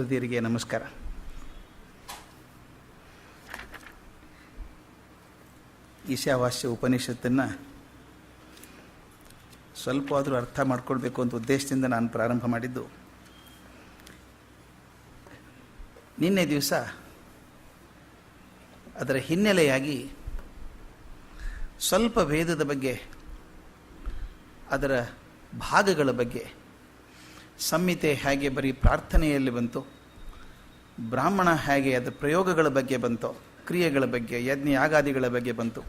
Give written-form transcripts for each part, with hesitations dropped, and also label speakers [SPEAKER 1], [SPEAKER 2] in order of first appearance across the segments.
[SPEAKER 1] ರಿಗೆ ನಮಸ್ಕಾರ. ಈಶಾವಾಸ್ಯ ಉಪನಿಷತ್ತನ್ನು ಸ್ವಲ್ಪವಾದರೂ ಅರ್ಥ ಮಾಡಿಕೊಳ್ಬೇಕು ಅಂತ ಉದ್ದೇಶದಿಂದ ನಾನು ಪ್ರಾರಂಭ ಮಾಡಿದ್ದು. ನಿನ್ನೆ ದಿವಸ ಅದರ ಹಿನ್ನೆಲೆಯಾಗಿ ಸ್ವಲ್ಪ ವೇದದ ಬಗ್ಗೆ, ಅದರ ಭಾಗಗಳ ಬಗ್ಗೆ, ಸಂಹಿತೆ ಹೇಗೆ ಬರೀ ಪ್ರಾರ್ಥನೆಯಲ್ಲಿ ಬಂತು, ಬ್ರಾಹ್ಮಣ ಹೇಗೆ ಅದರ ಪ್ರಯೋಗಗಳ ಬಗ್ಗೆ ಬಂತು, ಕ್ರಿಯೆಗಳ ಬಗ್ಗೆ, ಯಜ್ಞ ಯಾಗಾದಿಗಳ ಬಗ್ಗೆ ಬಂತು,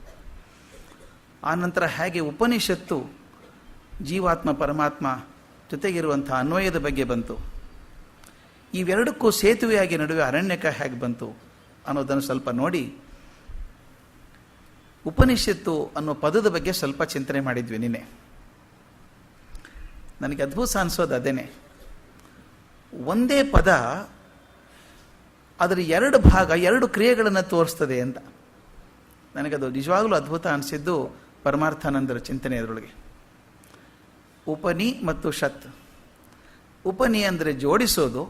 [SPEAKER 1] ಆನಂತರ ಹೇಗೆ ಉಪನಿಷತ್ತು ಜೀವಾತ್ಮ ಪರಮಾತ್ಮ ಜೊತೆಗಿರುವಂಥ ಅನ್ವಯದ ಬಗ್ಗೆ ಬಂತು, ಇವೆರಡಕ್ಕೂ ಸೇತುವೆಯಾಗಿ ನಡುವೆ ಅರಣ್ಯಕ ಹೇಗೆ ಬಂತು ಅನ್ನೋದನ್ನು ಸ್ವಲ್ಪ ನೋಡಿ, ಉಪನಿಷತ್ತು ಅನ್ನೋ ಪದದ ಬಗ್ಗೆ ಸ್ವಲ್ಪ ಚಿಂತನೆ ಮಾಡಿದ್ವಿ ನಿನ್ನೆ. ನನಗೆ ಅದ್ಭುತ ಅನಿಸೋದು ಅದೇನೆ. ಒಂದೇ ಪದ ಅದರ ಎರಡು ಭಾಗ, ಎರಡು ಕ್ರಿಯೆಗಳನ್ನು ತೋರಿಸ್ತದೆ ಅಂತ. ನನಗದು ನಿಜವಾಗಲೂ ಅದ್ಭುತ ಅನಿಸಿದ್ದು ಪರಮಾರ್ಥಾನಂದರ ಚಿಂತನೆ ಅದರೊಳಗೆ. ಉಪನಿ ಮತ್ತು ಶತ್. ಉಪನಿ ಅಂದರೆ ಜೋಡಿಸೋದು,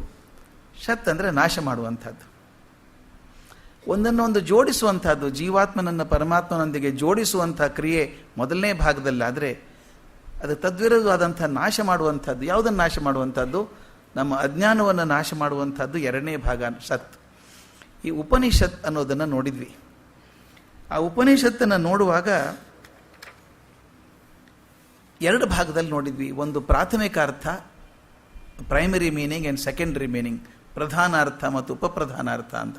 [SPEAKER 1] ಶತ್ ಅಂದರೆ ನಾಶ ಮಾಡುವಂಥದ್ದು. ಒಂದನ್ನೊಂದು ಜೋಡಿಸುವಂಥದ್ದು, ಜೀವಾತ್ಮನನ್ನು ಪರಮಾತ್ಮನೊಂದಿಗೆ ಜೋಡಿಸುವಂಥ ಕ್ರಿಯೆ ಮೊದಲನೇ ಭಾಗದಲ್ಲಾದರೆ, ಅದು ತದ್ವಿರುದ್ಧವಾದಂಥ ನಾಶ ಮಾಡುವಂಥದ್ದು. ಯಾವುದನ್ನು ನಾಶ ಮಾಡುವಂಥದ್ದು? ನಮ್ಮ ಅಜ್ಞಾನವನ್ನು ನಾಶ ಮಾಡುವಂಥದ್ದು ಎರಡನೇ ಭಾಗ ಸತ್. ಈ ಉಪನಿಷತ್ ಅನ್ನೋದನ್ನು ನೋಡಿದ್ವಿ. ಆ ಉಪನಿಷತ್ತನ್ನು ನೋಡುವಾಗ ಎರಡು ಭಾಗದಲ್ಲಿ ನೋಡಿದ್ವಿ. ಒಂದು ಪ್ರಾಥಮಿಕ ಅರ್ಥ, primary meaning and secondary meaning, ಪ್ರಧಾನ ಅರ್ಥ ಮತ್ತು ಉಪಪ್ರಧಾನ ಅರ್ಥ ಅಂತ.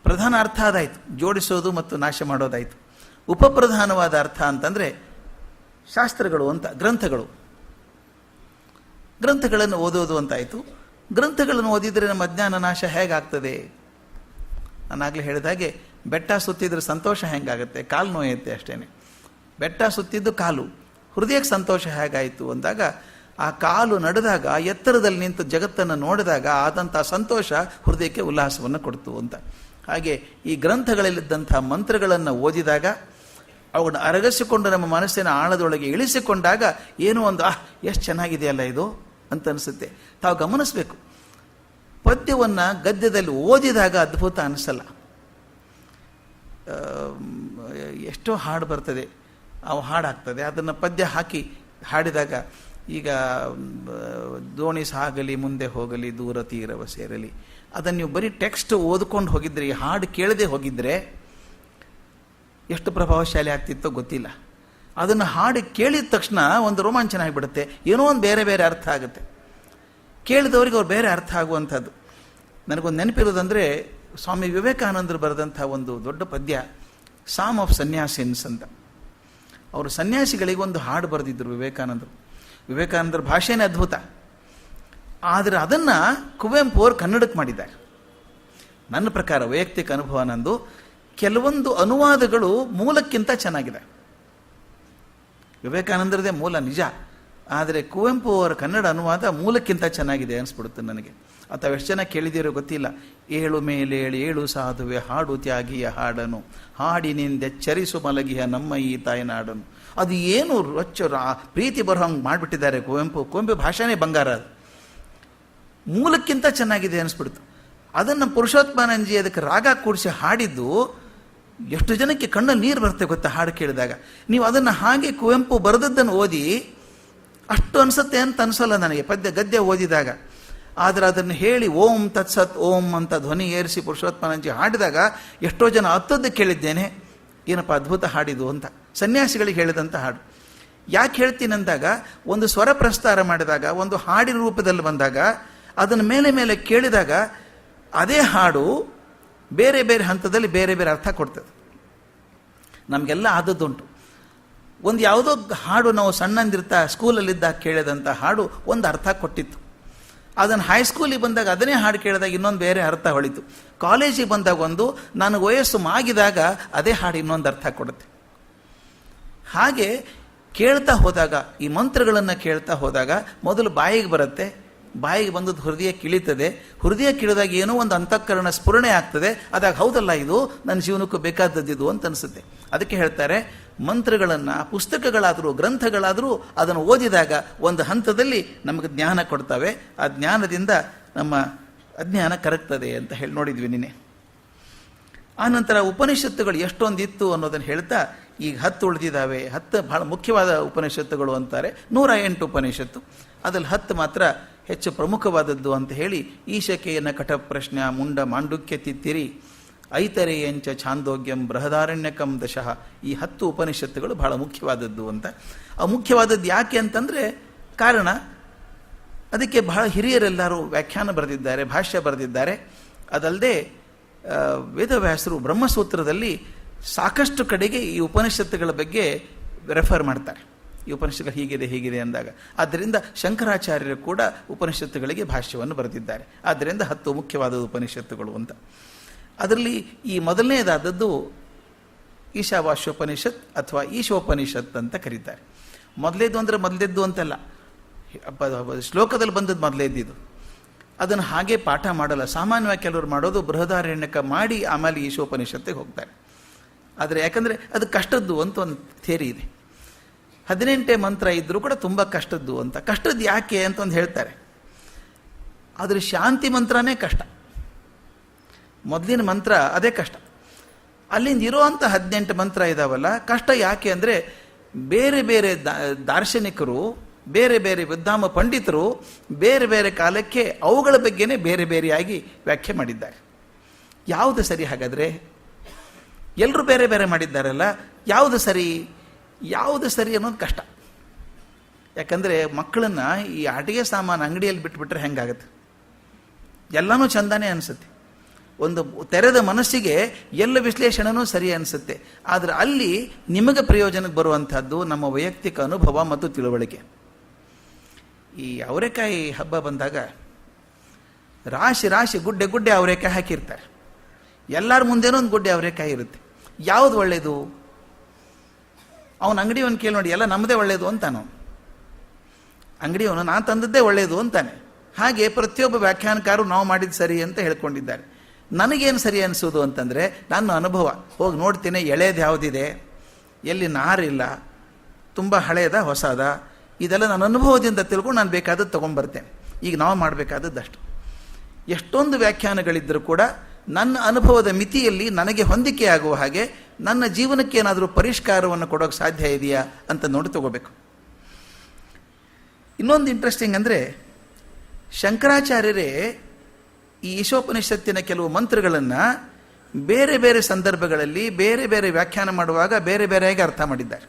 [SPEAKER 1] ಪ್ರಧಾನ ಅರ್ಥ ಅದಾಯಿತು, ಜೋಡಿಸೋದು ಮತ್ತು ನಾಶ ಮಾಡೋದಾಯಿತು. ಉಪಪ್ರಧಾನವಾದ ಅರ್ಥ ಅಂತಂದರೆ ಶಾಸ್ತ್ರಗಳು ಅಂತ, ಗ್ರಂಥಗಳನ್ನು ಓದೋದು ಅಂತಾಯಿತು. ಗ್ರಂಥಗಳನ್ನು ಓದಿದರೆ ನಮ್ಮ ಅಜ್ಞಾನ ನಾಶ ಹೇಗಾಗ್ತದೆ? ನಾನಾಗಲೇ ಹೇಳಿದ ಹಾಗೆ, ಬೆಟ್ಟ ಸುತ್ತಿದ್ರೆ ಸಂತೋಷ ಹೆಂಗಾಗುತ್ತೆ? ಕಾಲು ನೋಯುತ್ತೆ ಅಷ್ಟೇ. ಬೆಟ್ಟ ಸುತ್ತಿದ್ದು ಕಾಲು, ಹೃದಯಕ್ಕೆ ಸಂತೋಷ ಹೇಗಾಯಿತು ಅಂದಾಗ, ಆ ಕಾಲು ನಡೆದಾಗ, ಎತ್ತರದಲ್ಲಿ ನಿಂತು ಜಗತ್ತನ್ನು ನೋಡಿದಾಗ ಆದಂಥ ಸಂತೋಷ ಹೃದಯಕ್ಕೆ ಉಲ್ಲಾಸವನ್ನು ಕೊಡ್ತು ಅಂತ. ಹಾಗೆ ಈ ಗ್ರಂಥಗಳಲ್ಲಿದ್ದಂಥ ಮಂತ್ರಗಳನ್ನು ಓದಿದಾಗ, ಅವುಗಳನ್ನು ಅರಗಿಸಿಕೊಂಡು ನಮ್ಮ ಮನಸ್ಸಿನ ಆಳದೊಳಗೆ ಇಳಿಸಿಕೊಂಡಾಗ ಏನೋ ಒಂದು ಎಷ್ಟು ಚೆನ್ನಾಗಿದೆಯಲ್ಲ ಇದು ಅಂತ ಅನಿಸುತ್ತೆ. ತಾವು ಗಮನಿಸಬೇಕು, ಪದ್ಯವನ್ನು ಗದ್ಯದಲ್ಲಿ ಓದಿದಾಗ ಅದ್ಭುತ ಅನಿಸಲ್ಲ. ಎಷ್ಟೋ ಹಾಡು ಬರ್ತದೆ, ಅವು ಹಾಡಾಗ್ತದೆ, ಅದನ್ನು ಪದ್ಯ ಹಾಕಿ ಹಾಡಿದಾಗ, ಈಗ ದೋಣಿ ಸಾಗಲಿ ಮುಂದೆ ಹೋಗಲಿ ದೂರ ತೀರವ ಸೇರಲಿ, ಅದನ್ನು ನೀವು ಬರೀ ಟೆಕ್ಸ್ಟ್ ಓದ್ಕೊಂಡು ಹೋಗಿದ್ರೆ, ಈ ಹಾಡು ಕೇಳದೆ ಹೋಗಿದ್ರೆ ಎಷ್ಟು ಪ್ರಭಾವಶಾಲಿ ಆಗ್ತಿತ್ತೋ ಗೊತ್ತಿಲ್ಲ. ಅದನ್ನು ಹಾಡು ಕೇಳಿದ ತಕ್ಷಣ ಒಂದು ರೋಮಾಂಚನ ಆಗಿಬಿಡುತ್ತೆ, ಏನೋ ಒಂದು ಬೇರೆ ಬೇರೆ ಅರ್ಥ ಆಗುತ್ತೆ. ಕೇಳಿದವರಿಗೆ ಅವ್ರು ಬೇರೆ ಅರ್ಥ ಆಗುವಂಥದ್ದು. ನನಗೊಂದು ನೆನಪಿರೋದಂದರೆ, ಸ್ವಾಮಿ ವಿವೇಕಾನಂದರು ಬರೆದಂಥ ಒಂದು ದೊಡ್ಡ ಪದ್ಯ, ಸಾಮ್ ಆಫ್ ಸನ್ಯಾಸಿನ್ಸ್ ಅಂತ. ಅವರು ಸನ್ಯಾಸಿಗಳಿಗೊಂದು ಹಾಡು ಬರೆದಿದ್ದರು ವಿವೇಕಾನಂದರ ಭಾಷೆನೇ ಅದ್ಭುತ. ಆದರೆ ಅದನ್ನು ಕುವೆಂಪು ಅವರು ಕನ್ನಡಕ್ಕೆ ಮಾಡಿದ್ದಾರೆ. ನನ್ನ ಪ್ರಕಾರ, ವೈಯಕ್ತಿಕ ಅನುಭವ ನಂದು, ಕೆಲವೊಂದು ಅನುವಾದಗಳು ಮೂಲಕ್ಕಿಂತ ಚೆನ್ನಾಗಿದೆ. ವಿವೇಕಾನಂದರದೇ ಮೂಲ ನಿಜ, ಆದರೆ ಕುವೆಂಪು ಅವರ ಕನ್ನಡ ಅನುವಾದ ಮೂಲಕ್ಕಿಂತ ಚೆನ್ನಾಗಿದೆ ಅನಿಸ್ಬಿಡುತ್ತೆ ನನಗೆ. ಅಥವಾ ಎಷ್ಟು ಜನ ಕೇಳಿದಿರೋ ಗೊತ್ತಿಲ್ಲ. ಏಳು ಮೇಲೇಳು ಏಳು ಸಾಧುವೆ ಹಾಡು ತ್ಯಾಗಿಯ ಹಾಡನು, ಹಾಡಿನಿಂದೆಚ್ಚರಿಸು ಮಲಗಿಯ ನಮ್ಮ ಈ ತಾಯ್ನಾಡನು. ಅದು ಏನು ಪ್ರೀತಿ ಬರೋ ಹಂಗೆ ಮಾಡಿಬಿಟ್ಟಿದ್ದಾರೆ ಕುವೆಂಪು ಭಾಷೆನೇ ಬಂಗಾರ. ಅದು ಮೂಲಕ್ಕಿಂತ ಚೆನ್ನಾಗಿದೆ ಅನಿಸ್ಬಿಡ್ತು. ಅದನ್ನು ಪುರುಷೋತ್ತಮಾನಂದಜಿ ಅದಕ್ಕೆ ರಾಗ ಕೂಡಿಸಿ ಹಾಡಿದ್ದು ಎಷ್ಟು ಜನಕ್ಕೆ ಕಣ್ಣಲ್ಲಿ ನೀರು ಬರುತ್ತೆ ಗೊತ್ತಾ ಹಾಡು ಕೇಳಿದಾಗ. ನೀವು ಅದನ್ನು ಹಾಗೆ ಕುವೆಂಪು ಬರೆದದ್ದನ್ನು ಓದಿ ಅಷ್ಟು ಅನಿಸುತ್ತೆ ಅಂತ ಅನಿಸಲ್ಲ ನನಗೆ ಗದ್ಯ ಓದಿದಾಗ. ಆದರೆ ಅದನ್ನು ಹೇಳಿ ಓಂ ತತ್ಸತ್ ಓಂ ಅಂತ ಧ್ವನಿ ಏರಿಸಿ ಪುರುಷೋತ್ತಮಾನಂದಜಿ ಹಾಡಿದಾಗ ಎಷ್ಟೋ ಜನ ಹತ್ತದ್ದು ಕೇಳಿದ್ದೇನೆ, ಏನಪ್ಪ ಅದ್ಭುತ ಹಾಡಿದು ಅಂತ. ಸನ್ಯಾಸಿಗಳಿಗೆ ಹೇಳಿದಂಥ ಹಾಡು. ಯಾಕೆ ಹೇಳ್ತೀನಿ ಅಂದಾಗ, ಒಂದು ಸ್ವರ ಪ್ರಸ್ತಾರ ಮಾಡಿದಾಗ, ಒಂದು ಹಾಡಿನ ರೂಪದಲ್ಲಿ ಬಂದಾಗ, ಅದನ್ನು ಮೇಲೆ ಕೇಳಿದಾಗ ಅದೇ ಹಾಡು ಬೇರೆ ಬೇರೆ ಹಂತದಲ್ಲಿ ಬೇರೆ ಬೇರೆ ಅರ್ಥ ಕೊಡ್ತದೆ. ನಮಗೆಲ್ಲ ಆದದ್ದುಂಟು. ಒಂದು ಯಾವುದೋ ಹಾಡು ನಾವು ಸಣ್ಣಂದಿರ್ತಾ ಸ್ಕೂಲಲ್ಲಿದ್ದಾಗ ಕೇಳಿದಂಥ ಹಾಡು ಒಂದು ಅರ್ಥ ಕೊಟ್ಟಿತ್ತು. ಅದನ್ನು ಹೈಸ್ಕೂಲಿಗೆ ಬಂದಾಗ ಅದನ್ನೇ ಹಾಡು ಕೇಳಿದಾಗ ಇನ್ನೊಂದು ಬೇರೆ ಅರ್ಥ ಹೊಳಿತು. ಕಾಲೇಜಿಗೆ ಬಂದಾಗ ಒಂದು, ನನಗೆ ವಯಸ್ಸು ಮಾಗಿದಾಗ ಅದೇ ಹಾಡು ಇನ್ನೊಂದು ಅರ್ಥ ಕೊಡುತ್ತೆ. ಹಾಗೆ ಕೇಳ್ತಾ ಹೋದಾಗ, ಈ ಮಂತ್ರಗಳನ್ನು ಕೇಳ್ತಾ ಹೋದಾಗ ಮೊದಲು ಬಾಯಿಗೆ ಬರುತ್ತೆ, ಬಾಯಿಗೆ ಬಂದದ್ದು ಹೃದಯ ಕಿಳಿತದೆ, ಹೃದಯ ಕಿಳಿದಾಗ ಏನೋ ಒಂದು ಅಂತಃಕರಣ ಸ್ಫುರಣೆ ಆಗ್ತದೆ. ಅದಾಗ ಹೌದಲ್ಲ, ಇದು ನನ್ನ ಜೀವನಕ್ಕೂ ಬೇಕಾದದ್ದಿದು ಅಂತ ಅನಿಸುತ್ತೆ. ಅದಕ್ಕೆ ಹೇಳ್ತಾರೆ, ಮಂತ್ರಗಳನ್ನು, ಪುಸ್ತಕಗಳಾದರೂ ಗ್ರಂಥಗಳಾದರೂ ಅದನ್ನು ಓದಿದಾಗ ಒಂದು ಹಂತದಲ್ಲಿ ನಮಗೆ ಜ್ಞಾನ ಕೊಡ್ತವೆ. ಆ ಜ್ಞಾನದಿಂದ ನಮ್ಮ ಅಜ್ಞಾನ ಕರಗ್ತದೆ ಅಂತ ಹೇಳಿ ನೋಡಿದ್ವಿ ನಿನ್ನೆ. ಆನಂತರ ಉಪನಿಷತ್ತುಗಳು ಎಷ್ಟೊಂದಿತ್ತು ಅನ್ನೋದನ್ನು ಹೇಳ್ತಾ ಈಗ 10 ಉಳಿದಿದ್ದಾವೆ. 10 ಬಹಳ ಮುಖ್ಯವಾದ ಉಪನಿಷತ್ತುಗಳು ಅಂತಾರೆ. 108 ಉಪನಿಷತ್ತು, ಅದ್ರಲ್ಲಿ 10 ಮಾತ್ರ ಹೆಚ್ಚು ಪ್ರಮುಖವಾದದ್ದು ಅಂತ ಹೇಳಿ ಈಶಕೇನ ಕಠ ಪ್ರಶ್ನ ಮುಂಡ ಮಾಂಡುಕ್ಯ ತಿತ್ತಿರಿ ಐತರೇಯಂಚ ಛಾಂದೋಗ್ಯಂ ಬೃಹದಾರಣ್ಯಕಂ ದಶಃ. ಈ 10 ಉಪನಿಷತ್ತುಗಳು ಬಹಳ ಮುಖ್ಯವಾದದ್ದು ಅಂತ. ಆ ಮುಖ್ಯವಾದದ್ದು ಯಾಕೆ ಅಂತಂದರೆ ಕಾರಣ ಅದಕ್ಕೆ ಬಹಳ ಹಿರಿಯರೆಲ್ಲರೂ ವ್ಯಾಖ್ಯಾನ ಬರೆದಿದ್ದಾರೆ, ಭಾಷ್ಯ ಬರೆದಿದ್ದಾರೆ. ಅದಲ್ಲದೆ ವೇದವ್ಯಾಸರು ಬ್ರಹ್ಮಸೂತ್ರದಲ್ಲಿ ಸಾಕಷ್ಟು ಕಡೆಗೆ ಈ ಉಪನಿಷತ್ತುಗಳ ಬಗ್ಗೆ ರೆಫರ್ ಮಾಡ್ತಾರೆ. ಈ ಉಪನಿಷತ್ತುಗಳು ಹೀಗಿದೆ ಅಂದಾಗ. ಆದ್ದರಿಂದ ಶಂಕರಾಚಾರ್ಯರು ಕೂಡ ಉಪನಿಷತ್ತುಗಳಿಗೆ ಭಾಷ್ಯವನ್ನು ಬರೆದಿದ್ದಾರೆ. ಆದ್ದರಿಂದ 10 ಮುಖ್ಯವಾದ ಉಪನಿಷತ್ತುಗಳು ಅಂತ. ಅದರಲ್ಲಿ ಈ ಮೊದಲನೇದಾದದ್ದು ಈಶಾವಾಸ್ಯೋಪನಿಷತ್ ಅಥವಾ ಈಶೋಪನಿಷತ್ ಅಂತ ಕರೀತಾರೆ. ಮೊದಲೇದು ಅಂದರೆ ಮೊದಲೇದ್ದು ಅಂತಲ್ಲ, ಶ್ಲೋಕದಲ್ಲಿ ಬಂದದ್ದು ಮೊದಲೇದ್ದು. ಅದನ್ನು ಹಾಗೆ ಪಾಠ ಮಾಡಲ್ಲ. ಸಾಮಾನ್ಯವಾಗಿ ಕೆಲವರು ಮಾಡೋದು ಬೃಹದಾರಣ್ಯಕ ಮಾಡಿ ಆಮೇಲೆ ಈಶೋಪನಿಷತ್ತಿಗೆ ಹೋಗ್ತಾರೆ. ಆದರೆ ಯಾಕಂದರೆ ಅದು ಕಷ್ಟದ್ದು ಅಂತ ಒಂದು ಥಿಯರಿ ಇದೆ. 18 ಮಂತ್ರ ಇದ್ದರೂ ಕೂಡ ತುಂಬ ಕಷ್ಟದ್ದು ಅಂತ. ಕಷ್ಟದ್ದು ಯಾಕೆ ಅಂತ ಒಂದು ಹೇಳ್ತಾರೆ. ಆದರೆ ಶಾಂತಿ ಮಂತ್ರನೇ ಕಷ್ಟ. ಮೊದಲಿನ ಮಂತ್ರ ಅದೇ ಕಷ್ಟ. ಅಲ್ಲಿಂದ ಇರೋವಂಥ 18 ಮಂತ್ರ ಇದಾವಲ್ಲ, ಕಷ್ಟ ಯಾಕೆ ಅಂದರೆ ಬೇರೆ ಬೇರೆ ದಾರ್ಶನಿಕರು, ಬೇರೆ ಬೇರೆ ವಿದ್ವಾಮ ಪಂಡಿತರು ಬೇರೆ ಬೇರೆ ಕಾಲಕ್ಕೆ ಅವುಗಳ ಬಗ್ಗೆನೇ ಬೇರೆ ಬೇರೆಯಾಗಿ ವ್ಯಾಖ್ಯೆ ಮಾಡಿದ್ದಾರೆ. ಯಾವುದು ಸರಿ? ಹಾಗಾದರೆ ಎಲ್ಲರೂ ಬೇರೆ ಬೇರೆ ಮಾಡಿದ್ದಾರಲ್ಲ, ಯಾವುದು ಸರಿ ಅನ್ನೋದು ಕಷ್ಟ. ಯಾಕಂದರೆ ಮಕ್ಕಳನ್ನು ಈ ಆಟಿಕೆ ಸಾಮಾನು ಅಂಗಡಿಯಲ್ಲಿ ಬಿಟ್ಬಿಟ್ರೆ ಹೆಂಗಾಗತ್ತೆ? ಎಲ್ಲನೂ ಚಂದಾನೇ ಅನಿಸುತ್ತೆ. ಒಂದು ತೆರೆದ ಮನಸ್ಸಿಗೆ ಎಲ್ಲ ವಿಶ್ಲೇಷಣೆನೂ ಸರಿ ಅನಿಸುತ್ತೆ. ಆದರೆ ಅಲ್ಲಿ ನಿಮಗೆ ಪ್ರಯೋಜನಕ್ಕೆ ಬರುವಂಥದ್ದು ನಮ್ಮ ವೈಯಕ್ತಿಕ ಅನುಭವ ಮತ್ತು ತಿಳುವಳಿಕೆ. ಈ ಅವರೆಕಾಯಿ ಹಬ್ಬ ಬಂದಾಗ ರಾಶಿ ರಾಶಿ ಗುಡ್ಡೆ ಅವರೆಕಾಯಿ ಹಾಕಿರ್ತಾರೆ. ಎಲ್ಲರ ಮುಂದೆನೂ ಒಂದು ಗುಡ್ಡೆ ಅವರೆಕಾಯಿ ಇರುತ್ತೆ. ಯಾವುದು ಒಳ್ಳೆಯದು? ಅವನ ಅಂಗಡಿಯವನು ಕೇಳಿ ನೋಡಿ, ಎಲ್ಲ ನಮ್ಮದೇ ಒಳ್ಳೆಯದು ಅಂತಾನು. ಅಂಗಡಿಯವನು ನಾನು ತಂದದ್ದೇ ಒಳ್ಳೆಯದು ಅಂತಾನೆ. ಹಾಗೆ ಪ್ರತಿಯೊಬ್ಬ ವ್ಯಾಖ್ಯಾನಕಾರರು ನಾವು ಮಾಡಿದ್ದು ಸರಿ ಅಂತ ಹೇಳ್ಕೊಂಡಿದ್ದಾರೆ. ನನಗೇನು ಸರಿ ಅನಿಸೋದು ಅಂತಂದರೆ ನನ್ನ ಅನುಭವ. ಹೋಗಿ ನೋಡ್ತೀನಿ ಎಳೆದು ಯಾವುದಿದೆ, ಎಲ್ಲಿ ನಾರಿಲ್ಲ, ತುಂಬ ಹಳೆಯದ ಹೊಸದ, ಇದೆಲ್ಲ ನನ್ನ ಅನುಭವದಿಂದ ತಿಳ್ಕೊಂಡು ನಾನು ಬೇಕಾದದ್ದು ತೊಗೊಂಡ್ಬರ್ತೇನೆ. ಈಗ ನಾವು ಮಾಡಬೇಕಾದದ್ದಷ್ಟು. ಎಷ್ಟೊಂದು ವ್ಯಾಖ್ಯಾನಗಳಿದ್ದರೂ ಕೂಡ ನನ್ನ ಅನುಭವದ ಮಿತಿಯಲ್ಲಿ ನನಗೆ ಹೊಂದಿಕೆ ಆಗುವ ಹಾಗೆ ನನ್ನ ಜೀವನಕ್ಕೆ ಏನಾದರೂ ಪರಿಷ್ಕಾರವನ್ನು ಕೊಡೋಕ್ಕೆ ಸಾಧ್ಯ ಇದೆಯಾ ಅಂತ ನೋಡಿ ತಗೋಬೇಕು. ಇನ್ನೊಂದು ಇಂಟ್ರೆಸ್ಟಿಂಗ್ ಅಂದರೆ, ಶಂಕರಾಚಾರ್ಯರೇ ಈ ಈಶೋಪನಿಷತ್ತಿನ ಕೆಲವು ಮಂತ್ರಗಳನ್ನು ಬೇರೆ ಬೇರೆ ಸಂದರ್ಭಗಳಲ್ಲಿ ಬೇರೆ ಬೇರೆ ವ್ಯಾಖ್ಯಾನ ಮಾಡುವಾಗ ಬೇರೆ ಬೇರೆಯಾಗಿ ಅರ್ಥ ಮಾಡಿದ್ದಾರೆ.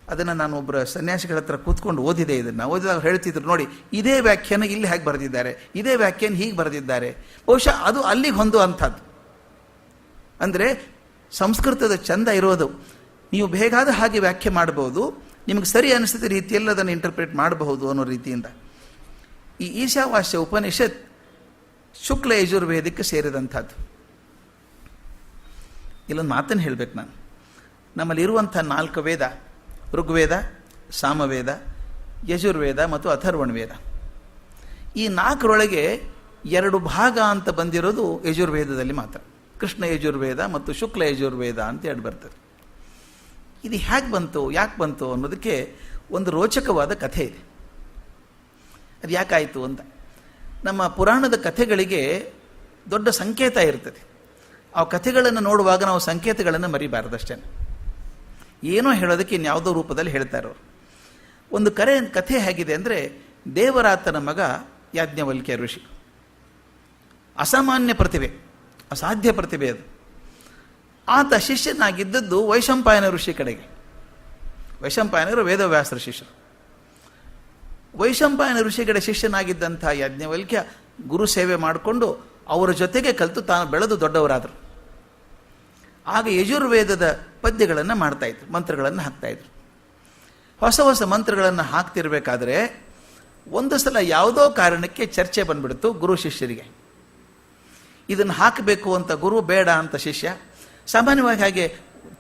[SPEAKER 1] ಅದನ್ನು ನಾನು ಒಬ್ಬರ ಸನ್ಯಾಸಿಗಳ ಹತ್ರ ಕೂತ್ಕೊಂಡು ಓದಿದೆ. ಇದನ್ನು ಓದಿದಾಗ ಹೇಳ್ತಿದ್ರು, ನೋಡಿ ಇದೇ ವ್ಯಾಖ್ಯಾನ ಇಲ್ಲಿ ಹೇಗೆ ಬರೆದಿದ್ದಾರೆ, ಇದೇ ವ್ಯಾಖ್ಯಾನ ಹೀಗೆ ಬರೆದಿದ್ದಾರೆ. ಬಹುಶಃ ಅದು ಅಲ್ಲಿಗೆ ಹೊಂದುವಂಥದ್ದು. ಅಂದರೆ ಸಂಸ್ಕೃತದ ಚಂದ ಇರೋದು, ನೀವು ಬೇಕಾದ ಹಾಗೆ ವ್ಯಾಖ್ಯೆ ಮಾಡಬಹುದು, ನಿಮಗೆ ಸರಿ ಅನಿಸಿದ ರೀತಿಯಲ್ಲಿ ಅದನ್ನು ಇಂಟರ್ಪ್ರೇಟ್ ಮಾಡಬಹುದು ಅನ್ನೋ ರೀತಿಯಿಂದ. ಈ ಈಶಾವಾಸ್ಯ ಉಪನಿಷತ್ ಶುಕ್ಲ ಯಜುರ್ವೇದಕ್ಕೆ ಸೇರಿದಂಥದ್ದು. ಇಲ್ಲೊಂದು ಮಾತನ್ನು ಹೇಳಬೇಕು ನಾನು. ನಮ್ಮಲ್ಲಿರುವಂಥ 4 ವೇದ, ಋಗ್ವೇದ, ಸಾಮವೇದ, ಯಜುರ್ವೇದ ಮತ್ತು ಅಥರ್ವಣ ವೇದ. ಈ 4ರೊಳಗೆ 2 ಭಾಗ ಅಂತ ಬಂದಿರೋದು ಯಜುರ್ವೇದದಲ್ಲಿ ಮಾತ್ರ. ಕೃಷ್ಣ ಯಜುರ್ವೇದ ಮತ್ತು ಶುಕ್ಲ ಯಜುರ್ವೇದ ಅಂತ 2 ಬರ್ತದೆ. ಇದು ಹೇಗೆ ಬಂತು, ಯಾಕೆ ಬಂತು ಅನ್ನೋದಕ್ಕೆ ಒಂದು ರೋಚಕವಾದ ಕಥೆ ಇದೆ. ಅದು ಯಾಕಾಯಿತು ಅಂತ. ನಮ್ಮ ಪುರಾಣದ ಕಥೆಗಳಿಗೆ ದೊಡ್ಡ ಸಂಕೇತ ಇರ್ತದೆ. ಆ ಕಥೆಗಳನ್ನು ನೋಡುವಾಗ ನಾವು ಸಂಕೇತಗಳನ್ನು ಮರಿಬಾರ್ದಷ್ಟೇ. ಏನೋ ಹೇಳೋದಕ್ಕೆ ಇನ್ಯಾವುದೋ ರೂಪದಲ್ಲಿ ಹೇಳ್ತಾರೆ ಅವರು. ಒಂದು ಕಥೆ ಹೇಗಿದೆ ಅಂದರೆ, ದೇವರಾತನ ಮಗ ಯಾಜ್ಞವಲ್ಕ್ಯ ಋಷಿ, ಅಸಾಮಾನ್ಯ ಪ್ರತಿಭೆ, ಅಸಾಧ್ಯ ಪ್ರತಿಭೆ ಅದು. ಆತ ಶಿಷ್ಯನಾಗಿದ್ದದ್ದು ವೈಶಂಪಾಯನ ಋಷಿ ಕಡೆಗೆ. ವೈಶಂಪಾಯನರು ವೇದವ್ಯಾಸರ ಶಿಷ್ಯರು. ವೈಶಂಪಾಯನ ಋಷಿಗಡೆ ಶಿಷ್ಯನಾಗಿದ್ದಂಥ ಯಾಜ್ಞವಲ್ಕ್ಯ ಗುರು ಸೇವೆ ಮಾಡಿಕೊಂಡು ಅವರ ಜೊತೆಗೆ ಕಲಿತು ತಾನು ಬೆಳೆದು ದೊಡ್ಡವರಾದರು. ಆಗ ಯಜುರ್ವೇದದ ಪದ್ಯಗಳನ್ನು ಮಾಡ್ತಾಯಿದ್ರು, ಮಂತ್ರಗಳನ್ನು ಹಾಕ್ತಾಯಿದ್ರು. ಹೊಸ ಹೊಸ ಮಂತ್ರಗಳನ್ನು ಹಾಕ್ತಿರ್ಬೇಕಾದ್ರೆ ಒಂದು ಸಲ ಯಾವುದೋ ಕಾರಣಕ್ಕೆ ಚರ್ಚೆ ಬಂದ್ಬಿಡ್ತು ಗುರು ಶಿಷ್ಯರಿಗೆ. ಇದನ್ನು ಹಾಕಬೇಕು ಅಂತ ಗುರು, ಬೇಡ ಅಂತ ಶಿಷ್ಯ. ಸಾಮಾನ್ಯವಾಗಿ ಹಾಗೆ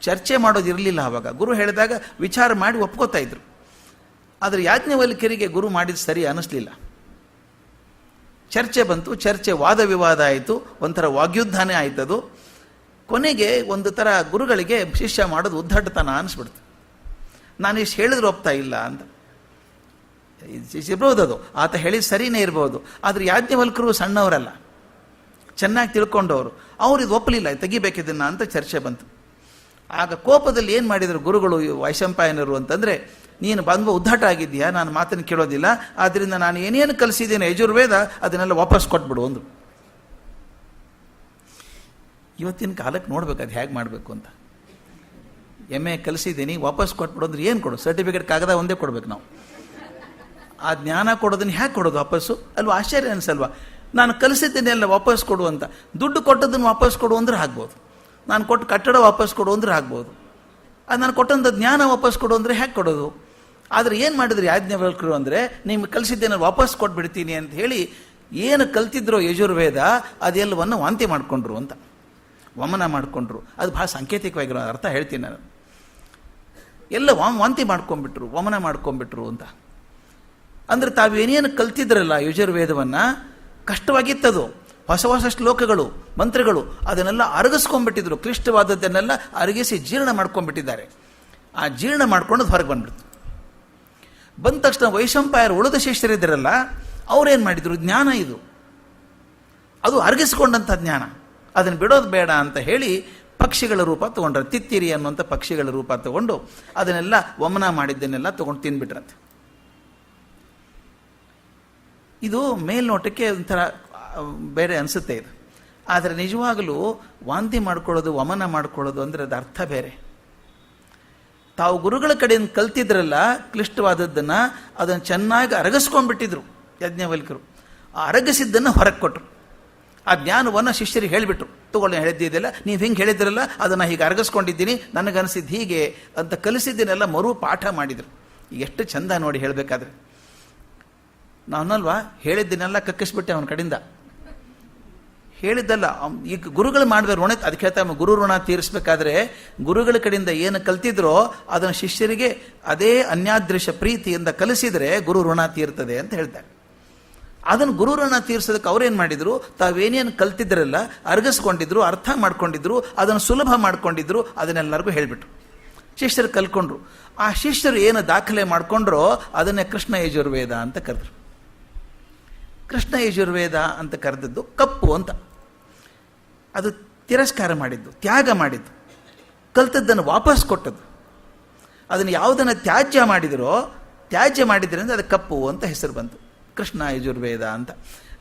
[SPEAKER 1] ಚರ್ಚೆ ಮಾಡೋದಿರಲಿಲ್ಲ ಆವಾಗ. ಗುರು ಹೇಳಿದಾಗ ವಿಚಾರ ಮಾಡಿ ಒಪ್ಕೋತಾ ಇದ್ರು. ಆದರೆ ಯಾಜ್ಞವಲ್ಕ್ಯರಿಗೆ ಗುರು ಮಾಡಿದ ಸರಿ ಅನ್ನಿಸ್ಲಿಲ್ಲ. ಚರ್ಚೆ ಬಂತು, ಚರ್ಚೆ ವಾದ ವಿವಾದ ಆಯಿತು, ಒಂಥರ ವಾಗ್ಯುದ್ಧನೇ ಆಯ್ತದು. ಕೊನೆಗೆ ಒಂದು ಥರ ಗುರುಗಳಿಗೆ ಶಿಷ್ಯ ಮಾಡೋದು ಉದ್ದಟತನ ಅನಿಸ್ಬಿಡ್ತು. ನಾನು ಇಷ್ಟು ಹೇಳಿದ್ರು ಒಪ್ತಾ ಇಲ್ಲ ಅಂತ. ಇರ್ಬೋದು, ಅದು ಆತ ಹೇಳಿದ ಸರಿನೇ ಇರ್ಬೋದು. ಆದರೆ ಯಾಜ್ಞವಲ್ಕರು ಸಣ್ಣವರಲ್ಲ, ಚೆನ್ನಾಗಿ ತಿಳ್ಕೊಂಡವರು. ಅವ್ರು ಇದು ಒಪ್ಪಲಿಲ್ಲ, ತೆಗಿಬೇಕಿದ್ದನ್ನು ಅಂತ ಚರ್ಚೆ ಬಂತು. ಆಗ ಕೋಪದಲ್ಲಿ ಏನು ಮಾಡಿದರು ಗುರುಗಳು, ವೈಶಂಪಾಯನರು ಅಂತಂದರೆ, ನೀನು ಬಂದು ಉದ್ದಾಟ ಆಗಿದ್ದೀಯಾ, ನಾನು ಮಾತನ್ನು ಕೇಳೋದಿಲ್ಲ, ಆದ್ದರಿಂದ ನಾನು ಏನೇನು ಕಲಿಸಿದ್ದೇನೆ ಯಜುರ್ವೇದ ಅದನ್ನೆಲ್ಲ ವಾಪಸ್ ಕೊಟ್ಬಿಡು ಅಂದರು. ಇವತ್ತಿನ ಕಾಲಕ್ಕೆ ನೋಡ್ಬೇಕು ಅದು ಹೇಗೆ ಮಾಡಬೇಕು ಅಂತ. MA ಕಲಿಸಿದ್ದೀನಿ, ವಾಪಸ್ ಕೊಟ್ಬಿಡು ಅಂದ್ರೆ ಏನು ಕೊಡು? ಸರ್ಟಿಫಿಕೇಟ್ ಕಾಗದ ಒಂದೇ ಕೊಡ್ಬೇಕು ನಾವು. ಆ ಜ್ಞಾನ ಕೊಡೋದನ್ನು ಹೇಗೆ ಕೊಡೋದು ವಾಪಸ್ಸು? ಅಲ್ವಾ? ಆಶ್ಚರ್ಯ ಅನಿಸಲ್ವಾ? ನಾನು ಕಲಿಸಿದ್ದೇನೆಲ್ಲ ವಾಪಸ್ ಕೊಡು ಅಂತ. ದುಡ್ಡು ಕೊಟ್ಟದನ್ನು ವಾಪಸ್ ಕೊಡು ಅಂದ್ರೆ ಆಗ್ಬೋದು, ನಾನು ಕೊಟ್ಟು ಕಟ್ಟಡ ವಾಪಸ್ ಕೊಡು ಅಂದ್ರೆ ಆಗ್ಬೋದು, ಅದು ನಾನು ಕೊಟ್ಟಂಥ ಜ್ಞಾನ ವಾಪಸ್ ಕೊಡು ಅಂದರೆ ಹೇಗೆ ಕೊಡೋದು? ಆದರೆ ಏನು ಮಾಡಿದ್ರು ಯಾಜ್ಞವಲ್ಕರು ಅಂದರೆ, ನಿಮ್ಗೆ ಕಲಿಸಿದ್ದೇನೆ ವಾಪಸ್ ಕೊಟ್ಬಿಡ್ತೀನಿ ಅಂತ ಹೇಳಿ ಏನು ಕಲ್ತಿದ್ರೋ ಯಜುರ್ವೇದ ಅದೆಲ್ಲವನ್ನು ವಾಂತಿ ಮಾಡಿಕೊಂಡ್ರು ಅಂತ, ವಮನ ಮಾಡಿಕೊಂಡ್ರು. ಅದು ಭಾಳ ಸಾಂಕೇತಿಕವಾಗಿರೋ ಅರ್ಥ ಹೇಳ್ತೀನಿ ನಾನು. ಎಲ್ಲ ವಾಂತಿ ಮಾಡ್ಕೊಂಡ್ಬಿಟ್ರು, ವಮನ ಮಾಡ್ಕೊಂಡ್ಬಿಟ್ರು ಅಂತ. ಅಂದರೆ ತಾವೇನೇನು ಕಲ್ತಿದ್ರಲ್ಲ ಯಜುರ್ವೇದವನ್ನು, ಕಷ್ಟವಾಗಿತ್ತದು. ಹೊಸ ಹೊಸ ಶ್ಲೋಕಗಳು, ಮಂತ್ರಗಳು, ಅದನ್ನೆಲ್ಲ ಅರಗಿಸ್ಕೊಂಡ್ಬಿಟ್ಟಿದ್ರು. ಕ್ಲಿಷ್ಟವಾದದ್ದನ್ನೆಲ್ಲ ಅರಗಿಸಿ ಜೀರ್ಣ ಮಾಡ್ಕೊಂಡ್ಬಿಟ್ಟಿದ್ದಾರೆ. ಆ ಜೀರ್ಣ ಮಾಡ್ಕೊಂಡು ಹೊರಗೆ ಬಂದ್ಬಿಡ್ತು. ಬಂದ ತಕ್ಷಣ ವೈಶಂಪಾಯರು ಉಳಿದ ಶಿಷ್ಯರಿದ್ದರಲ್ಲ, ಅವ್ರೇನು ಮಾಡಿದರು, ಜ್ಞಾನ ಇದು, ಅದು ಅರಗಿಸ್ಕೊಂಡಂಥ ಜ್ಞಾನ, ಅದನ್ನು ಬಿಡೋದು ಬೇಡ ಅಂತ ಹೇಳಿ ಪಕ್ಷಿಗಳ ರೂಪ ತೊಗೊಂಡ್ರೆ, ತಿತ್ತಿರಿ ಅನ್ನುವಂಥ ಪಕ್ಷಿಗಳ ರೂಪ ತಗೊಂಡು ಅದನ್ನೆಲ್ಲ ವಮನ ಮಾಡಿದ್ದನ್ನೆಲ್ಲ ತೊಗೊಂಡು ತಿಂದ್ಬಿಟ್ರಂತೆ. ಇದು ಮೇಲ್ನೋಟಕ್ಕೆ ಒಂಥರ ಬೇರೆ ಅನಿಸುತ್ತೆ ಇದು, ಆದರೆ ನಿಜವಾಗಲೂ ವಾಂತಿ ಮಾಡ್ಕೊಳ್ಳೋದು, ವಮನ ಮಾಡ್ಕೊಳ್ಳೋದು ಅಂದರೆ ಅದು ಅರ್ಥ ಬೇರೆ. ತಾವು ಗುರುಗಳ ಕಡೆಯಿಂದ ಕಲ್ತಿದ್ರಲ್ಲ ಕ್ಲಿಷ್ಟವಾದದ್ದನ್ನು, ಅದನ್ನು ಚೆನ್ನಾಗಿ ಅರಗಿಸ್ಕೊಂಡ್ಬಿಟ್ಟಿದ್ರು ಯಾಜ್ಞವಲ್ಕರು. ಆ ಅರಗಿಸಿದ್ದನ್ನು ಹೊರಗೆ ಕೊಟ್ಟರು. ಆ ಜ್ಞಾನವನ್ನು ಶಿಷ್ಯರಿಗೆ ಹೇಳಿಬಿಟ್ರು, ತಗೊಳ್ಳಿ ಹೇಳಿದ್ದಿದೆಯಲ್ಲ, ನೀವು ಹಿಂಗೆ ಹೇಳಿದ್ರಲ್ಲ, ಅದನ್ನು ಹೀಗೆ ಅರಗಿಸ್ಕೊಂಡಿದ್ದೀನಿ, ನನಗನ್ನಿಸಿದ್ದು ಹೀಗೆ ಅಂತ ಕಲಿಸಿದ್ದನ್ನೆಲ್ಲ ಮರು ಪಾಠ ಮಾಡಿದರು. ಎಷ್ಟು ಚಂದ ನೋಡಿ ಹೇಳಬೇಕಾದ್ರೆ. ನಾನಲ್ವಾ ಹೇಳಿದ್ದನ್ನೆಲ್ಲ ಕಕ್ಕಿಸ್ಬಿಟ್ಟೆ ಅವನ ಕಡೆಯಿಂದ. ಹೇಳಿದ್ದಲ್ಲ, ಈಗ ಗುರುಗಳು ಮಾಡಿದ ಋಣ, ಅದಕ್ಕೆ ಹೇಳ್ತಾ ಗುರು ಋಣ ತೀರಿಸ್ಬೇಕಾದ್ರೆ ಗುರುಗಳ ಕಡೆಯಿಂದ ಏನು ಕಲ್ತಿದ್ರೋ ಅದನ್ನು ಶಿಷ್ಯರಿಗೆ ಅದೇ ಅನ್ಯಾದೃಶ ಪ್ರೀತಿಯಿಂದ ಕಲಿಸಿದರೆ ಗುರು ಋಣ ತೀರ್ತದೆ ಅಂತ ಹೇಳ್ತಾರೆ. ಅದನ್ನು ಗುರು ಋಣ ತೀರಿಸೋದಕ್ಕೆ ಅವ್ರೇನು ಮಾಡಿದರು, ತಾವೇನೇನು ಕಲ್ತಿದ್ರಲ್ಲ ಅರಗಿಸ್ಕೊಂಡಿದ್ರು, ಅರ್ಥ ಮಾಡ್ಕೊಂಡಿದ್ರು, ಅದನ್ನು ಸುಲಭ ಮಾಡ್ಕೊಂಡಿದ್ರು, ಅದನ್ನೆಲ್ಲರಿಗೂ ಹೇಳಿಬಿಟ್ರು. ಶಿಷ್ಯರು ಕಲ್ಕೊಂಡ್ರು. ಆ ಶಿಷ್ಯರು ಏನು ದಾಖಲೆ ಮಾಡಿಕೊಂಡ್ರೋ ಅದನ್ನೇ ಕೃಷ್ಣ ಯಜುರ್ವೇದ ಅಂತ ಕರೆದ್ರು. ಕೃಷ್ಣ ಯಜುರ್ವೇದ ಅಂತ ಕರೆದದ್ದು ಕಪ್ಪು ಅಂತ. ಅದು ತಿರಸ್ಕಾರ ಮಾಡಿದ್ದು, ತ್ಯಾಗ ಮಾಡಿದ್ದು, ಕಲ್ತದ್ದನ್ನು ವಾಪಸ್ ಕೊಟ್ಟದ್ದು. ಅದನ್ನು ಯಾವುದನ್ನು ತ್ಯಾಜ್ಯ ಮಾಡಿದ್ರಿಂದ ಅದು ಕಪ್ಪು ಅಂತ ಹೆಸರು ಬಂತು, ಕೃಷ್ಣ ಯಜುರ್ವೇದ ಅಂತ.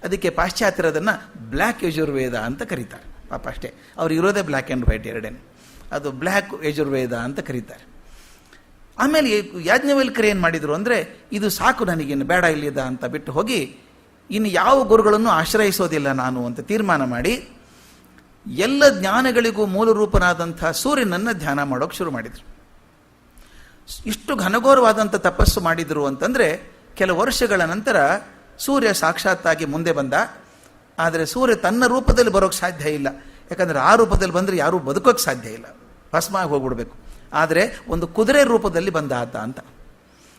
[SPEAKER 1] ಅದಕ್ಕೆ ಪಾಶ್ಚಾತ್ಯರು ಅದನ್ನು ಬ್ಲ್ಯಾಕ್ ಯಜುರ್ವೇದ ಅಂತ ಕರೀತಾರೆ. ಪಾಪ ಅಷ್ಟೇ, ಅವ್ರು ಇರೋದೇ ಬ್ಲ್ಯಾಕ್ ಆ್ಯಂಡ್ ವೈಟ್ ಎರಡೇನೆ, ಅದು ಬ್ಲ್ಯಾಕ್ ಯಜುರ್ವೇದ ಅಂತ ಕರೀತಾರೆ. ಆಮೇಲೆ ಯಾಜ್ಞವಲ್ಕರು ಏನು ಮಾಡಿದರು ಅಂದರೆ, ಇದು ಸಾಕು ನನಗೇನು ಬೇಡ ಇಲ್ಲಿದ ಅಂತ ಬಿಟ್ಟು ಹೋಗಿ ಇನ್ನು ಯಾವ ಗುರುಗಳನ್ನು ಆಶ್ರಯಿಸೋದಿಲ್ಲ ನಾನು ಅಂತ ತೀರ್ಮಾನ ಮಾಡಿ ಎಲ್ಲ ಜ್ಞಾನಗಳಿಗೂ ಮೂಲ ರೂಪನಾದಂಥ ಸೂರ್ಯನನ್ನು ಧ್ಯಾನ ಮಾಡೋಕ್ಕೆ ಶುರು ಮಾಡಿದರು. ಇಷ್ಟು ಘನಘೋರವಾದಂಥ ತಪಸ್ಸು ಮಾಡಿದರು ಅಂತಂದರೆ, ಕೆಲವು ವರ್ಷಗಳ ನಂತರ ಸೂರ್ಯ ಸಾಕ್ಷಾತ್ತಾಗಿ ಮುಂದೆ ಬಂದ. ಆದರೆ ಸೂರ್ಯ ತನ್ನ ರೂಪದಲ್ಲಿ ಬರೋಕ್ಕೆ ಸಾಧ್ಯ ಇಲ್ಲ, ಯಾಕಂದರೆ ಆ ರೂಪದಲ್ಲಿ ಬಂದರೆ ಯಾರೂ ಬದುಕೋಕ್ಕೆ ಸಾಧ್ಯ ಇಲ್ಲ, ಭಸ್ಮ ಆಗಿ ಹೋಗ್ಬಿಡ್ಬೇಕು. ಆದರೆ ಒಂದು ಕುದುರೆ ರೂಪದಲ್ಲಿ ಬಂದ ಆತ ಅಂತ.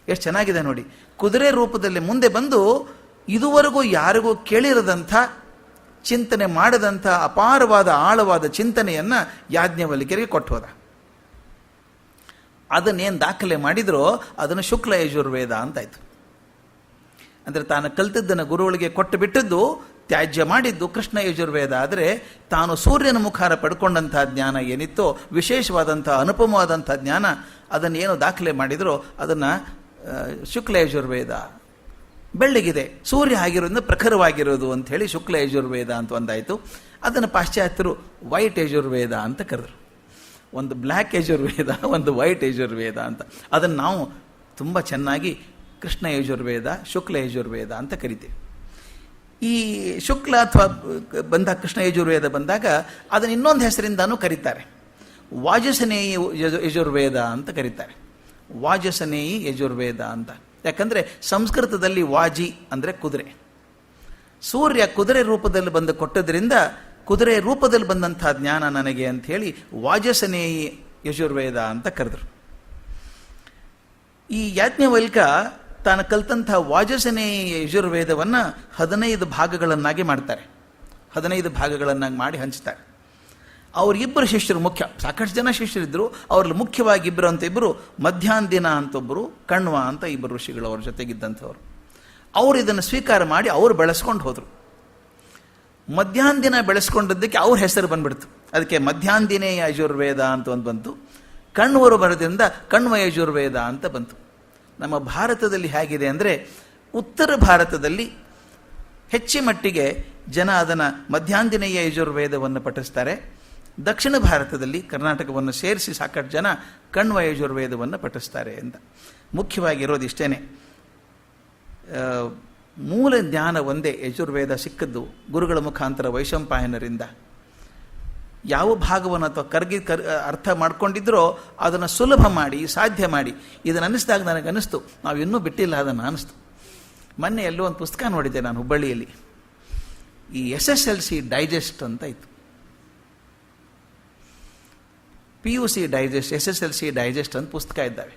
[SPEAKER 1] ಎಷ್ಟು ಚೆನ್ನಾಗಿದೆ ನೋಡಿ. ಕುದುರೆ ರೂಪದಲ್ಲಿ ಮುಂದೆ ಬಂದು ಇದುವರೆಗೂ ಯಾರಿಗೂ ಕೇಳಿರದಂಥ, ಚಿಂತನೆ ಮಾಡದಂಥ ಅಪಾರವಾದ ಆಳವಾದ ಚಿಂತನೆಯನ್ನು ಯಾಜ್ಞವಲ್ಕ್ಯರಿಗೆ ಕೊಟ್ಟು ಹೋದ. ಅದನ್ನೇನು ದಾಖಲೆ ಮಾಡಿದ್ರೋ ಅದನ್ನು ಶುಕ್ಲ ಯಜುರ್ವೇದ ಅಂತಾಯಿತು. ಅಂದರೆ ತಾನು ಕಲ್ತಿದ್ದನ್ನು ಗುರುಗಳಿಗೆ ಕೊಟ್ಟು ಬಿಟ್ಟದ್ದು, ತ್ಯಾಜ್ಯ ಮಾಡಿದ್ದು ಕೃಷ್ಣ ಯಜುರ್ವೇದ. ಆದರೆ ತಾನು ಸೂರ್ಯನ ಮುಖಾರ ಪಡ್ಕೊಂಡಂಥ ಜ್ಞಾನ ಏನಿತ್ತೋ, ವಿಶೇಷವಾದಂಥ ಅನುಪಮವಾದಂಥ ಜ್ಞಾನ, ಅದನ್ನೇನು ದಾಖಲೆ ಮಾಡಿದರೋ ಅದನ್ನು ಶುಕ್ಲ ಯಜುರ್ವೇದ. ಬೆಳ್ಳಗಿದೆ, ಸೂರ್ಯ ಆಗಿರೋದ್ರಿಂದ ಪ್ರಖರವಾಗಿರೋದು ಅಂಥೇಳಿ ಶುಕ್ಲ ಯಜುರ್ವೇದ ಅಂತ ಒಂದಾಯಿತು. ಅದನ್ನು ಪಾಶ್ಚಾತ್ಯರು ವೈಟ್ ಯಜುರ್ವೇದ ಅಂತ ಕರೆದರು. ಒಂದು ಬ್ಲ್ಯಾಕ್ ಯಜುರ್ವೇದ, ಒಂದು ವೈಟ್ ಯಜುರ್ವೇದ ಅಂತ. ಅದನ್ನು ನಾವು ತುಂಬ ಚೆನ್ನಾಗಿ ಕೃಷ್ಣ ಯಜುರ್ವೇದ, ಶುಕ್ಲ ಯಜುರ್ವೇದ ಅಂತ ಕರಿತೀವಿ. ಈ ಶುಕ್ಲ ಅಥವಾ ಕೃಷ್ಣ ಯಜುರ್ವೇದ ಬಂದಾಗ ಅದನ್ನು ಇನ್ನೊಂದು ಹೆಸರಿಂದನೂ ಕರೀತಾರೆ, ವಾಜಸನೇಯಿ ಯಜುರ್ವೇದ ಅಂತ ಕರೀತಾರೆ. ವಾಜಸನೇಯಿ ಯಜುರ್ವೇದ ಅಂತ. ಯಾಕಂದರೆ ಸಂಸ್ಕೃತದಲ್ಲಿ ವಾಜಿ ಅಂದರೆ ಕುದುರೆ. ಸೂರ್ಯ ಕುದುರೆ ರೂಪದಲ್ಲಿ ಬಂದು ಕೊಟ್ಟದ್ರಿಂದ ಕುದುರೆ ರೂಪದಲ್ಲಿ ಬಂದಂಥ ಜ್ಞಾನ ನನಗೆ ಅಂಥೇಳಿ ವಾಜಸನೇಯಿ ಯಜುರ್ವೇದ ಅಂತ ಕರೆದರು. ಈ ಯಾಜ್ಞವಲ್ಕ ತಾನು ಕಲ್ತಂಥ ವಾಜಸನೇಯಿ ಯಜುರ್ವೇದವನ್ನು 15 ಭಾಗಗಳನ್ನಾಗಿ ಮಾಡ್ತಾರೆ. 15 ಭಾಗಗಳನ್ನಾಗಿ ಮಾಡಿ ಹಂಚ್ತಾರೆ. ಅವರಿಬ್ಬರು ಶಿಷ್ಯರು ಮುಖ್ಯ. ಸಾಕಷ್ಟು ಜನ ಶಿಷ್ಯರಿದ್ದರು, ಅವರಲ್ಲಿ ಮುಖ್ಯವಾಗಿ ಇಬ್ಬರು ಅಂತ ಇಬ್ಬರು, ಮಧ್ಯಾಹ್ನ ದಿನ ಅಂತ ಒಬ್ಬರು, ಕಣ್ವ ಅಂತ ಇಬ್ಬರು ಋಷಿಗಳು ಅವ್ರ ಜೊತೆಗಿದ್ದಂಥವ್ರು. ಅವರು ಇದನ್ನು ಸ್ವೀಕಾರ ಮಾಡಿ ಅವರು ಬೆಳೆಸ್ಕೊಂಡು ಹೋದರು. ಮಧ್ಯಾಹ್ನ ಬೆಳೆಸ್ಕೊಂಡದ್ದಕ್ಕೆ ಅವ್ರ ಹೆಸರು ಬಂದ್ಬಿಡ್ತು. ಅದಕ್ಕೆ ಮಧ್ಯಾಹ್ನೇಯ ಯಜುರ್ವೇದ ಅಂತ ಒಂದು ಬಂತು. ಕಣ್ವರು ಬರೋದ್ರಿಂದ ಕಣ್ವ ಯಜುರ್ವೇದ ಅಂತ ಬಂತು. ನಮ್ಮ ಭಾರತದಲ್ಲಿ ಹೇಗಿದೆ ಅಂದರೆ, ಉತ್ತರ ಭಾರತದಲ್ಲಿ ಹೆಚ್ಚಿನ ಮಟ್ಟಿಗೆ ಜನ ಅದನ್ನು ಮಧ್ಯಾಹ್ನೇಯ ಯಜುರ್ವೇದವನ್ನು ಪಠಿಸ್ತಾರೆ. ದಕ್ಷಿಣ ಭಾರತದಲ್ಲಿ ಕರ್ನಾಟಕವನ್ನು ಸೇರಿಸಿ ಸಾಕಷ್ಟು ಜನ ಕಣ್ವ ಯಜುರ್ವೇದವನ್ನು ಪಠಿಸ್ತಾರೆ ಅಂತ. ಮುಖ್ಯವಾಗಿರೋದು ಇಷ್ಟೇ, ಮೂಲ ಜ್ಞಾನ ಒಂದೇ. ಯಜುರ್ವೇದ ಸಿಕ್ಕದ್ದು ಗುರುಗಳ ಮುಖಾಂತರ ವೈಶಂಪಾಯನರಿಂದ. ಯಾವ ಭಾಗವನ್ನು ಅಥವಾ ಅರ್ಥ ಮಾಡ್ಕೊಂಡಿದ್ರೋ ಅದನ್ನು ಸುಲಭ ಮಾಡಿ ಸಾಧ್ಯ ಮಾಡಿ. ಇದನ್ನು ಅನ್ನಿಸಿದಾಗ ನನಗನ್ನಿಸ್ತು ನಾವು ಇನ್ನೂ ಬಿಟ್ಟಿಲ್ಲ ಅದನ್ನು ಅನ್ನಿಸ್ತು. ಮೊನ್ನೆ ಎಲ್ಲೋ ಒಂದು ಪುಸ್ತಕ ನೋಡಿದ್ದೆ ನಾನು ಹುಬ್ಬಳ್ಳಿಯಲ್ಲಿ. ಈ SSLC ಡೈಜೆಸ್ಟ್ ಅಂತ ಇತ್ತು. PUC ಡೈಜೆಸ್ಟ್, SSLC ಡೈಜೆಸ್ಟ್ ಅಂತ ಪುಸ್ತಕ ಇದ್ದಾವೆ.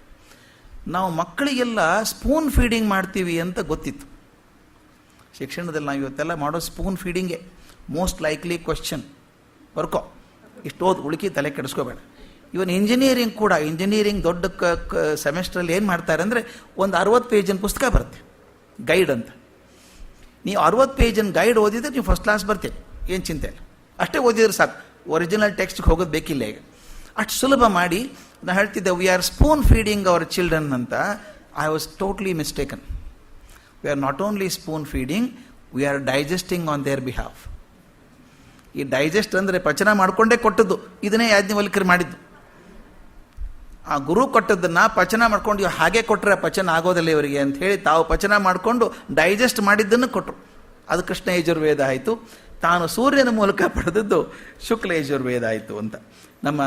[SPEAKER 1] ನಾವು ಮಕ್ಕಳಿಗೆಲ್ಲ ಸ್ಪೂನ್ ಫೀಡಿಂಗ್ ಮಾಡ್ತೀವಿ ಅಂತ ಗೊತ್ತಿತ್ತು. ಶಿಕ್ಷಣದಲ್ಲಿ ನಾವು ಇವತ್ತೆಲ್ಲ ಮಾಡೋ ಸ್ಪೂನ್ ಫೀಡಿಂಗೇ. ಮೋಸ್ಟ್ ಲೈಕ್ಲಿ ಕ್ವಶನ್ ಬರ್ಕೋ, ಇಷ್ಟೋದು ಉಳುಕಿ ತಲೆ ಕೆಡಿಸ್ಕೋಬೇಡ. ಇವನ್ ಇಂಜಿನಿಯರಿಂಗ್ ಕೂಡ, ಇಂಜಿನಿಯರಿಂಗ್ ದೊಡ್ಡ ಸೆಮೆಸ್ಟ್ರಲ್ಲಿ ಏನು ಮಾಡ್ತಾರೆ ಅಂದರೆ, ಒಂದು 60 ಪೇಜಿನ ಪುಸ್ತಕ ಬರುತ್ತೆ, ಗೈಡ್ ಅಂತ. ನೀವು 60 ಪೇಜಿನ ಗೈಡ್ ಓದಿದ್ರೆ ನೀವು ಫಸ್ಟ್ ಕ್ಲಾಸ್ ಬರ್ತೀರಿ, ಏನು ಚಿಂತೆ ಇಲ್ಲ. ಅಷ್ಟೇ ಓದಿದ್ರೆ ಸಾಕು, ಒರಿಜಿನಲ್ ಟೆಕ್ಸ್ಟ್ಗೆ ಹೋಗೋದು ಬೇಕಿಲ್ಲ. ಈಗ ಅಷ್ಟು ಸುಲಭ ಮಾಡಿ ನಾನು ಹೇಳ್ತಿದ್ದೆ, we are spoon feeding our children ಅಂತ. I was totally mistaken. We are not only spoon feeding, we are digesting on their behalf. ಈ ಡೈಜೆಸ್ಟ್ ಅಂದರೆ ಪಚನ ಮಾಡಿಕೊಂಡೇ ಕೊಟ್ಟದ್ದು. ಇದನ್ನೇ ಯಾಜ್ಞವಲ್ಕ್ಯರು ಮಾಡಿದ್ದು. ಆ ಗುರು ಕೊಟ್ಟದ್ದನ್ನು ಪಚನ ಮಾಡ್ಕೊಂಡು ಇವು ಹಾಗೆ ಕೊಟ್ಟರೆ ಪಚನ ಆಗೋದಿಲ್ಲ ಇವರಿಗೆ ಅಂತ ಹೇಳಿ ತಾವು ಪಚನ ಮಾಡಿಕೊಂಡು ಡೈಜೆಸ್ಟ್ ಮಾಡಿದ್ದನ್ನು ಕೊಟ್ಟರು. ಅದು ಕೃಷ್ಣ ಯಜುರ್ವೇದ ಆಯಿತು. ತಾನು ಸೂರ್ಯನ ಮೂಲಕ ಪಡೆದದ್ದು ಶುಕ್ಲ ಯಜುರ್ವೇದ ಆಯಿತು ಅಂತ. ನಮ್ಮ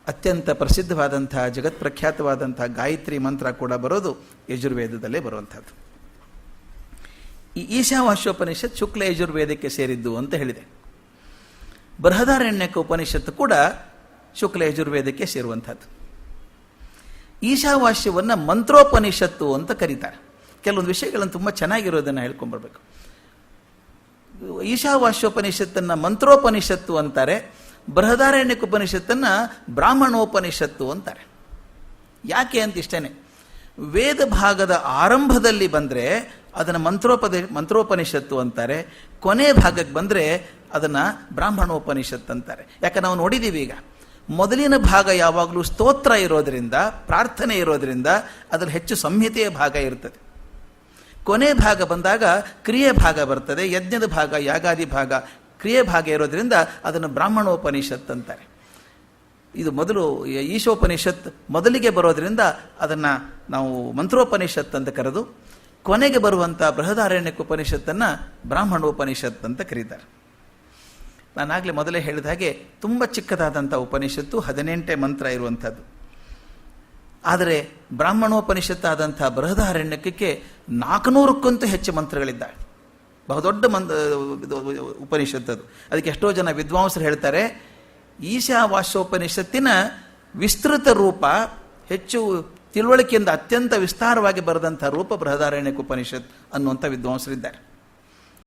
[SPEAKER 1] ಅತ್ಯಂತ ಪ್ರಸಿದ್ಧವಾದಂಥ ಜಗತ್ಪ್ರಖ್ಯಾತವಾದಂಥ ಗಾಯತ್ರಿ ಮಂತ್ರ ಕೂಡ ಬರೋದು ಯಜುರ್ವೇದದಲ್ಲೇ ಬರುವಂಥದ್ದು. ಈ ಈಶಾವಾಸ್ಯೋಪನಿಷತ್ ಶುಕ್ಲ ಯಜುರ್ವೇದಕ್ಕೆ ಸೇರಿದ್ದು ಅಂತ ಹೇಳಿದೆ. ಬೃಹದಾರಣ್ಯಕ ಉಪನಿಷತ್ತು ಕೂಡ ಶುಕ್ಲ ಯಜುರ್ವೇದಕ್ಕೆ ಸೇರುವಂಥದ್ದು. ಈಶಾವಾಸ್ಯವನ್ನು ಮಂತ್ರೋಪನಿಷತ್ತು ಅಂತ ಕರೀತಾರೆ. ಕೆಲವೊಂದು ವಿಷಯಗಳನ್ನು ತುಂಬ ಚೆನ್ನಾಗಿರೋದನ್ನು ಹೇಳ್ಕೊಂಬರ್ಬೇಕು. ಈಶಾವಾಸ್ಯೋಪನಿಷತ್ತನ್ನು ಮಂತ್ರೋಪನಿಷತ್ತು ಅಂತಾರೆ, ಬೃಹದಾರಣ್ಯಕ ಉಪನಿಷತ್ತನ್ನು ಬ್ರಾಹ್ಮಣೋಪನಿಷತ್ತು ಅಂತಾರೆ. ಯಾಕೆ ಅಂತ ಇಷ್ಟೇ, ವೇದ ಭಾಗದ ಆರಂಭದಲ್ಲಿ ಬಂದರೆ ಅದನ್ನು ಮಂತ್ರೋಪನಿಷತ್ತು ಅಂತಾರೆ, ಕೊನೆ ಭಾಗಕ್ಕೆ ಬಂದರೆ ಅದನ್ನು ಬ್ರಾಹ್ಮಣೋಪನಿಷತ್ತು ಅಂತಾರೆ. ಯಾಕೆ ನಾವು ನೋಡಿದ್ದೀವಿ, ಈಗ ಮೊದಲಿನ ಭಾಗ ಯಾವಾಗಲೂ ಸ್ತೋತ್ರ ಇರೋದರಿಂದ, ಪ್ರಾರ್ಥನೆ ಇರೋದರಿಂದ ಅದರಲ್ಲಿ ಹೆಚ್ಚು ಸಂಹಿತೆಯ ಭಾಗ ಇರ್ತದೆ. ಕೊನೆ ಭಾಗ ಬಂದಾಗ ಕ್ರಿಯೆ ಭಾಗ ಬರ್ತದೆ, ಯಜ್ಞದ ಭಾಗ, ಯಾಗಾದಿ ಭಾಗ, ಕ್ರಿಯೆ ಭಾಗ ಇರೋದರಿಂದ ಅದನ್ನು ಬ್ರಾಹ್ಮಣೋಪನಿಷತ್ ಅಂತಾರೆ. ಇದು ಮೊದಲು ಈಶೋಪನಿಷತ್ ಮೊದಲಿಗೆ ಬರೋದರಿಂದ ಅದನ್ನು ನಾವು ಮಂತ್ರೋಪನಿಷತ್ ಅಂತ ಕರೆದು, ಕೊನೆಗೆ ಬರುವಂಥ ಬೃಹದಾರಣ್ಯಕ ಉಪನಿಷತ್ತನ್ನು ಬ್ರಾಹ್ಮಣೋಪನಿಷತ್ ಅಂತ ಕರೀತಾರೆ. ನಾನಾಗಲೇ ಮೊದಲೇ ಹೇಳಿದ ಹಾಗೆ ತುಂಬ ಚಿಕ್ಕದಾದಂಥ ಉಪನಿಷತ್ತು, 18 ಮಂತ್ರ ಇರುವಂಥದ್ದು. ಆದರೆ ಬ್ರಾಹ್ಮಣೋಪನಿಷತ್ತಾದಂಥ ಬೃಹದಾರಣ್ಯಕಕ್ಕೆ 400ಕ್ಕಂತೂ ಹೆಚ್ಚು ಮಂತ್ರಗಳಿದ್ದಾವೆ. ಬಹುದೊಡ್ಡ ಉಪನಿಷತ್ತದು. ಅದಕ್ಕೆ ಎಷ್ಟೋ ಜನ ವಿದ್ವಾಂಸರು ಹೇಳ್ತಾರೆ, ಈಶಾವಾಸ್ಯೋಪನಿಷತ್ತಿನ ವಿಸ್ತೃತ ರೂಪ, ಹೆಚ್ಚು ತಿಳುವಳಿಕೆಯಿಂದ ಅತ್ಯಂತ ವಿಸ್ತಾರವಾಗಿ ಬರೆದಂಥ ರೂಪ ಬೃಹದಾರಣ್ಯಕ ಉಪನಿಷತ್ ಅನ್ನುವಂಥ ವಿದ್ವಾಂಸರಿದ್ದಾರೆ.